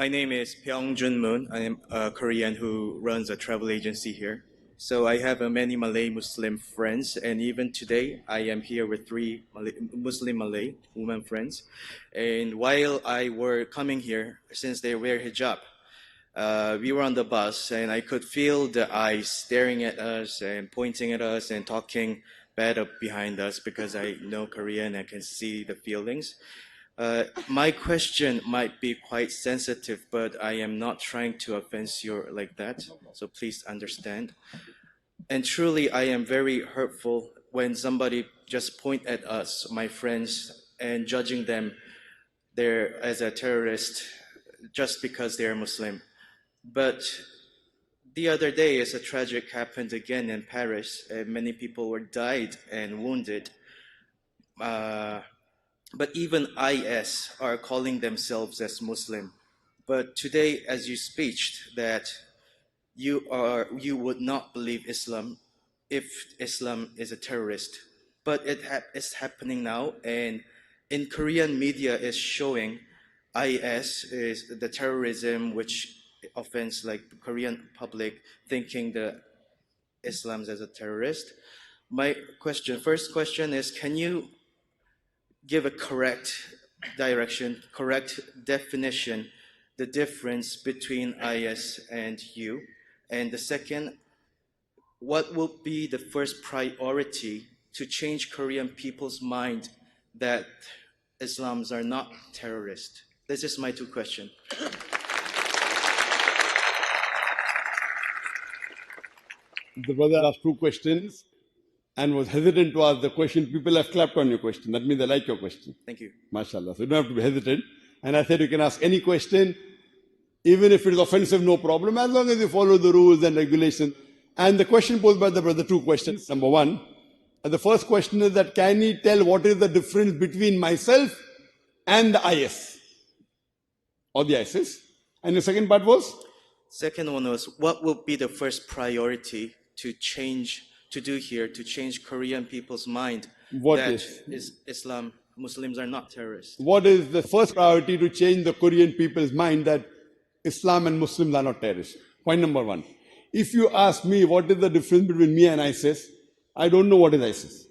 My name is Pyongjun Moon. I am a Korean who runs a travel agency here. So I have many Malay Muslim friends, and even today I am here with three Muslim Malay women friends. And while I were coming here, since they wear hijab, we were on the bus, and I could feel the eyes staring at us and pointing at us and talking bad up behind us because I know Korean. I can see the feelings. My question might be quite sensitive, but I am not trying to offend you like that, so please understand. And truly, I am very hurtful when somebody just point at us, my friends, and judging them there as a terrorist just because they are Muslim. But the other day, as a tragic happened again in Paris, and many people were died and wounded. But even IS are calling themselves as Muslim. But today, as you speak, that you would not believe Islam if Islam is a terrorist. But it's happening now, and in Korean media is showing IS is the terrorism which offends like the Korean public thinking that Islam is a terrorist. My first question is, can you give a correct direction, correct definition, the difference between IS and you? And the second, what will be the first priority to change Korean people's mind that Islams are not terrorists? This is my two questions. The brother asked two questions and was hesitant to ask the question. People have clapped on your question. That means they like your question. Thank you. MashaAllah. So you don't have to be hesitant. And I said you can ask any question, even if it is offensive, no problem, as long as you follow the rules and regulations. And the question posed by the brother, two questions. Number one, the first question is that can he tell what is the difference between myself and the IS or the ISIS? And the second part was? Second one was, what will be the first priority to change Korean people's mind Islam, Muslims are not terrorists? What is the first priority to change the Korean people's mind that Islam and Muslims are not terrorists? Point number one. If you ask me what is the difference between me and ISIS, I don't know what is ISIS.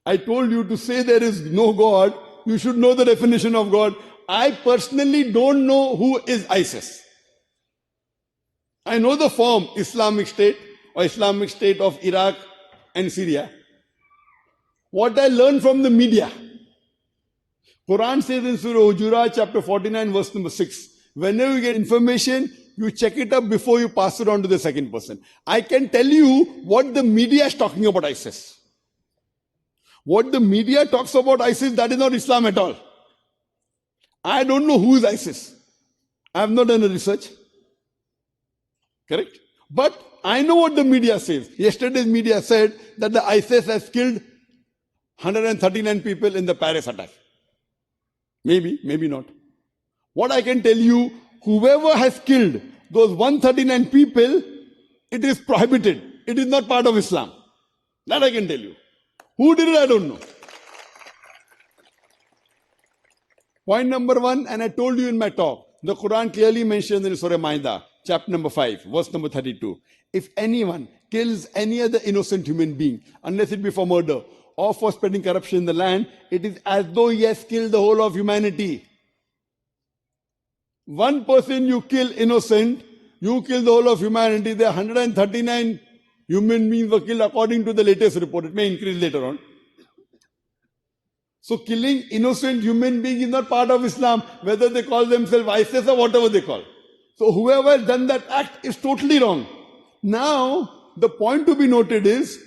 I told you to say there is no God, you should know the definition of God. I personally don't know who is ISIS. I know the form Islamic State or Islamic State of Iraq and Syria. What I learned from the media. Quran says in Surah Hujurat chapter 49 verse number 6, whenever you get information, you check it up before you pass it on to the second person. I can tell you what the media is talking about ISIS. What the media talks about ISIS, that is not Islam at all. I don't know who is ISIS. I have not done the research. Correct? But I know what the media says. Yesterday's media said that the ISIS has killed 139 people in the Paris attack. Maybe, maybe not. What I can tell you, whoever has killed those 139 people, it is prohibited. It is not part of Islam. That I can tell you. Who did it, I don't know. Point number one, and I told you in my talk, the Quran clearly mentions in Surah Ma'idah, chapter number 5, verse number 32. If anyone kills any other innocent human being, unless it be for murder or for spreading corruption in the land, it is as though he has killed the whole of humanity. One person you kill innocent, you kill the whole of humanity. There are 139 human beings were killed according to the latest report. It may increase later on. So killing innocent human beings is not part of Islam, whether they call themselves ISIS or whatever they call. So whoever has done that act is totally wrong. Now, the point to be noted is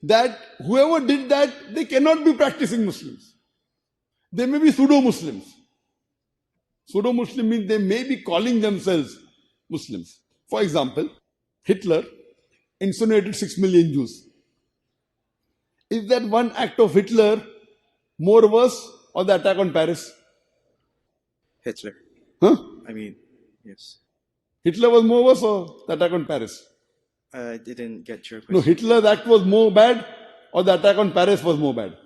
that whoever did that, they cannot be practicing Muslims. They may be pseudo-Muslims. Pseudo-Muslim means they may be calling themselves Muslims. For example, Hitler incinerated 6 million Jews. Is that one act of Hitler more worse or the attack on Paris? Hitler. Huh? I mean, yes. Hitler was more worse or the attack on Paris? I didn't get your question. No, Hitler's act was more bad or the attack on Paris was more bad?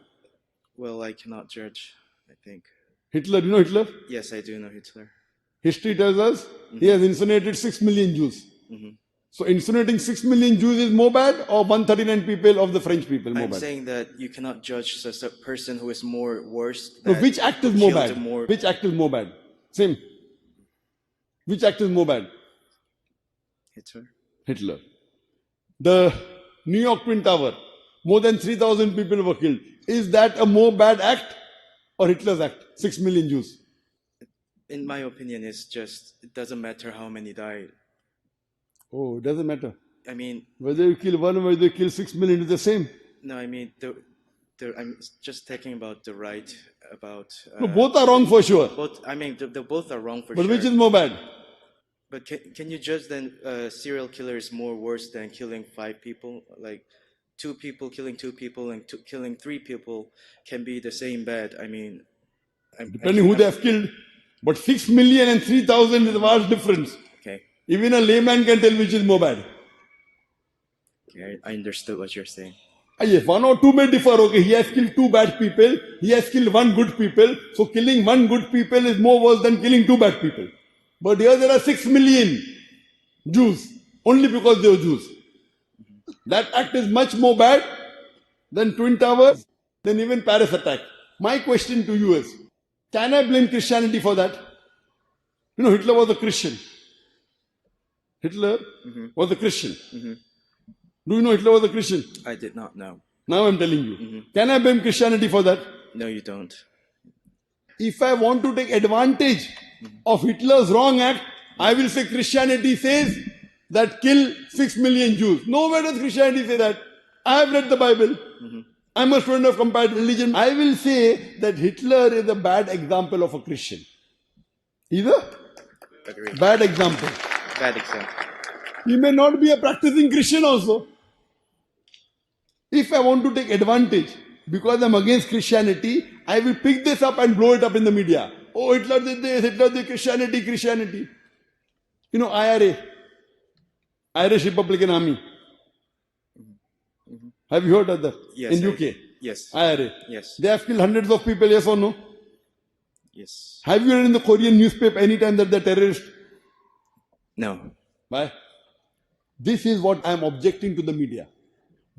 Well, I cannot judge, I think. Hitler, you know Hitler? Yes, I do know Hitler. History tells us he has incinerated 6 million Jews. So incinerating 6 million Jews is more bad, or 139 people of the French people more I'm bad? saying that you cannot judge a person who is more worse. So That which act is who more killed bad? more. Which act is more bad? Same. Which act is more bad? Hitler. Hitler. The New York Twin Tower, more than 3,000 people were killed. Is that a more bad act or Hitler's act? 6 million Jews. In my opinion, it's just, it doesn't matter how many died. Oh, it doesn't matter. I mean, Whether you kill one or whether you kill 6 million is the same. no, I mean, I'm just talking about the right, about... No, both are wrong for sure. Both, I mean, the both are wrong for But sure. which is more bad? But can you judge then serial killer is more worse than killing 5 people? Like 2 people killing 2 people and killing 3 people can be the same bad. I mean, Depending who they have killed. But 6 million and 3,000 is a vast difference. Okay. Even a layman can tell which is more bad. Okay, I understood what you're saying. Yes, 1 or 2 may differ. Okay, he has killed 2 bad people. He has killed 1 good people. So killing 1 good people is more worse than killing 2 bad people. But here there are 6 million Jews only because they were Jews. That act is much more bad than Twin Towers, than even Paris attack. My question to you is, can I blame Christianity for that? You know, Hitler was a Christian. Hitler was a Christian. Do you know Hitler was a Christian? I did not know. Now I'm telling you. Can I blame Christianity for that? No, you don't. If I want to take advantage of Hitler's wrong act, I will say Christianity says that kill 6 million Jews. Nowhere does Christianity say that. I have read the Bible. I'm a student of comparative religion. I will say that Hitler is a bad example of a Christian. He's a bad example. Bad example. He may not be a practicing Christian also. If I want to take advantage, because I'm against Christianity, I will pick this up and blow it up in the media. Oh, Hitler did this, Hitler did Christianity. You know, IRA, Irish Republican Army. Have you heard of that? Yes. In UK? Yes. IRA. Yes. They have killed hundreds of people, yes or no? Yes. Have you read in the Korean newspaper anytime that they're terrorists? No. Why? This is what I'm objecting to the media.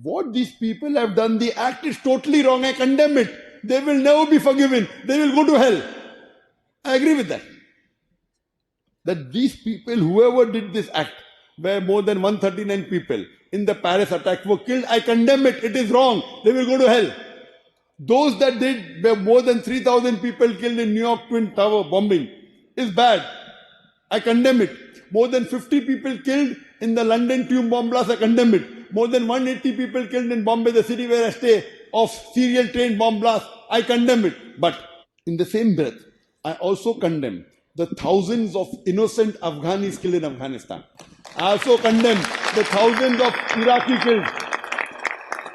What these people have done, the act is totally wrong. I condemn it. They will never be forgiven. They will go to hell. I agree with that. That these people, whoever did this act, where more than 139 people in the Paris attack were killed, I condemn it. It is wrong. They will go to hell. Those that did, where more than 3,000 people killed in New York Twin Tower bombing, is bad. I condemn it. More than 50 people killed in the London tube bomb blast, I condemn it. More than 180 people killed in Bombay, the city where I stay, of serial train bomb blast, I condemn it. But in the same breath, I also condemn the thousands of innocent Afghanis killed in Afghanistan. I also condemn the thousands of Iraqi killed,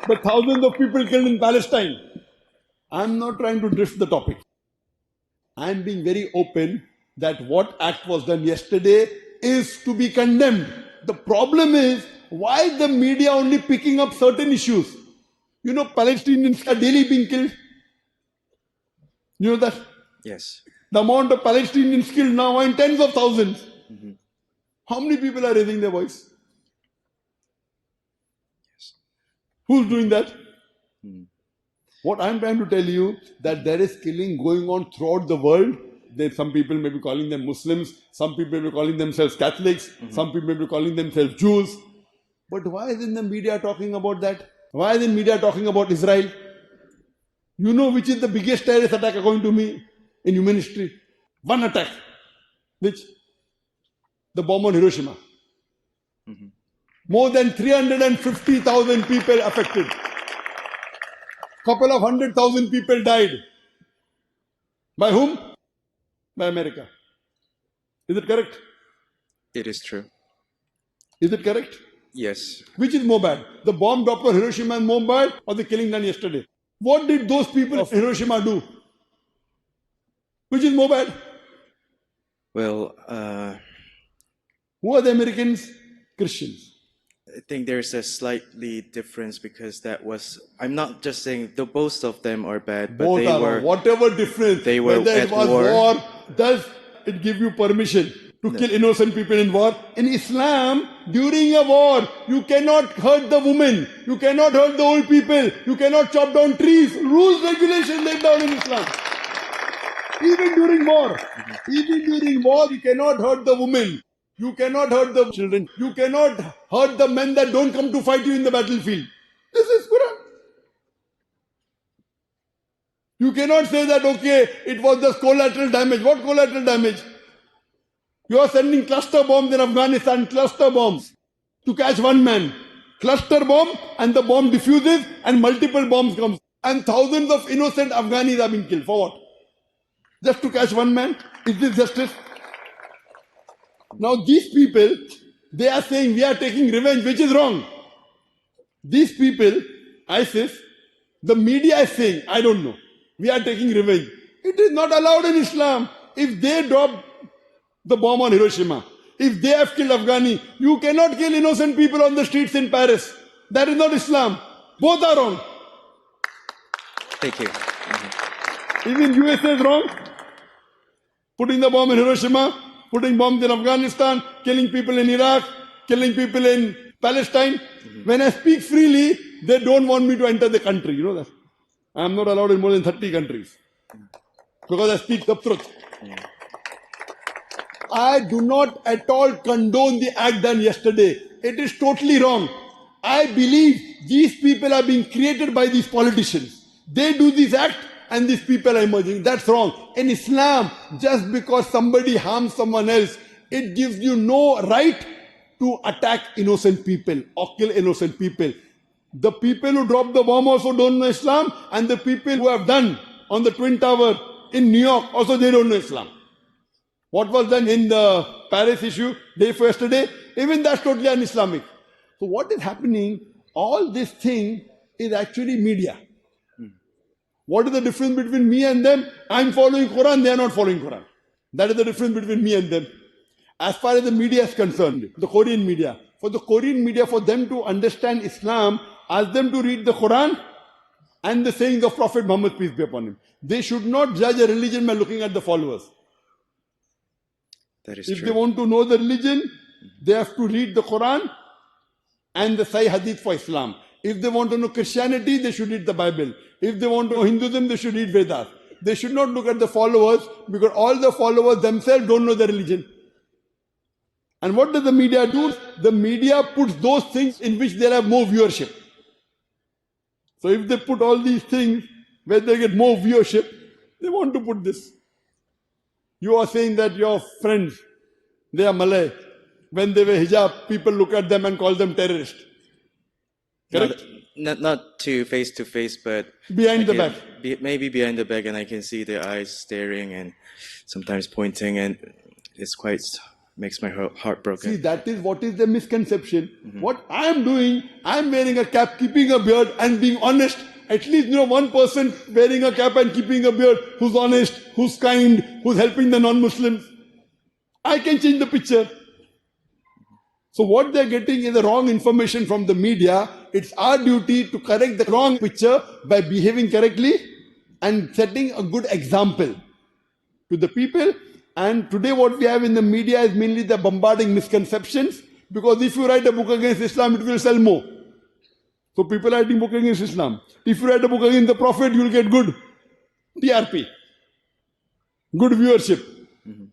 the thousands of people killed in Palestine. I'm not trying to drift the topic. I'm being very open that what act was done yesterday is to be condemned. The problem is, why the media only picking up certain issues? You know, Palestinians are daily being killed. You know that? Yes. The amount of Palestinians killed now are in tens of thousands. How many people are raising their voice? Yes. Who's doing that? What I'm trying to tell you, that there is killing going on throughout the world. Some people may be calling them Muslims, some people may be calling themselves Catholics, some people may be calling themselves Jews. But why isn't the media talking about that? Why isn't media talking about Israel? You know which is the biggest terrorist attack according to me in human history? One attack. Which? The bomb on Hiroshima. More than 350,000 people affected. Couple of 100,000 people died. By whom? By America. Is it correct? It is true. Is it correct? Yes. Which is more bad? The bomb dropped on Hiroshima is more bad, or the killing done yesterday? What did those people of Hiroshima do? Which is more bad? Well, who are the Americans? Christians. I think there's a slightly difference because that was. I'm not just saying the both of them are bad, but Both they are were. wrong. Whatever difference, They were whether it at was war. war, does it give you permission to kill innocent people in war? In Islam, during a war, you cannot hurt the women, you cannot hurt the old people, you cannot chop down trees. Rules, regulations laid down in Islam. Even during war, you cannot hurt the women. You cannot hurt the children. You cannot hurt the men that don't come to fight you in the battlefield. This is Quran. You cannot say that, okay, it was just collateral damage. What collateral damage? You are sending cluster bombs in Afghanistan, cluster bombs, to catch one man. Cluster bomb, and the bomb diffuses and multiple bombs come. And thousands of innocent Afghanis are being killed. For what? Just to catch one man? Is this justice? Now these people, they are saying we are taking revenge, which is wrong. These people, ISIS, the media is saying, I don't know, we are taking revenge. It is not allowed in Islam. If they drop the bomb on Hiroshima, if they have killed Afghani, you cannot kill innocent people on the streets in Paris. That is not Islam. Both are wrong. Thank you. Even USA is wrong. Putting the bomb in Hiroshima, putting bombs in Afghanistan, killing people in Iraq, killing people in Palestine. When I speak freely, they don't want me to enter the country. You know that? I am not allowed in more than 30 countries. Because I speak the truth. I do not at all condone the act done yesterday. It is totally wrong. I believe these people are being created by these politicians. They do this act and these people are emerging. That's wrong. In Islam, just because somebody harms someone else, it gives you no right to attack innocent people or kill innocent people. The people who dropped the bomb also don't know Islam, and the people who have done on the Twin Tower in New York also they don't know Islam. What was done in the Paris issue day for yesterday, even that's totally un-Islamic. So what is happening, all this thing is actually media. What is the difference between me and them? I'm following Quran, they are not following Quran. That is the difference between me and them. As far as the media is concerned, the Korean media, for them to understand Islam, ask them to read the Quran and the sayings of Prophet Muhammad, peace be upon him. They should not judge a religion by looking at the followers. That is If true. they want to know the religion, they have to read the Quran and the Sahih Hadith for Islam. If they want to know Christianity, they should read the Bible. If they want to know Hinduism, they should read Vedas. They should not look at the followers, because all the followers themselves don't know the religion. And what does the media do? The media puts those things in which they have more viewership. So if they put all these things where they get more viewership, they want to put this. You are saying that your friends, they are Malay. When they wear hijab, people look at them and call them terrorists. Correct? Not to face, but Behind the back. Maybe behind the back, and I can see their eyes staring and sometimes pointing, and it's quite makes my heart broken. See, that is what is the misconception. What I am doing, I am wearing a cap, keeping a beard, and being honest. At least one person wearing a cap and keeping a beard who's honest, who's kind, who's helping the non-Muslims. I can change the picture. So what they're getting is the wrong information from the media. It's our duty to correct the wrong picture by behaving correctly and setting a good example to the people. And today what we have in the media is mainly the bombarding misconceptions, because if you write a book against Islam, it will sell more. So people are writing book against Islam. If you write a book against the Prophet, you will get good TRP, good viewership.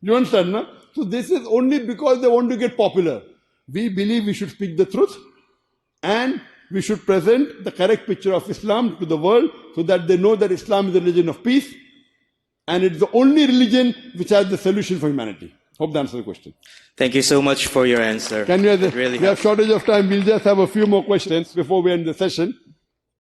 You understand, no? So this is only because they want to get popular. We believe we should speak the truth and we should present the correct picture of Islam to the world so that they know that Islam is a religion of peace and it's the only religion which has the solution for humanity. Hope that answers the question. Thank you so much for your answer. Can we have, Really we have shortage of time. We'll just have a few more questions before we end the session.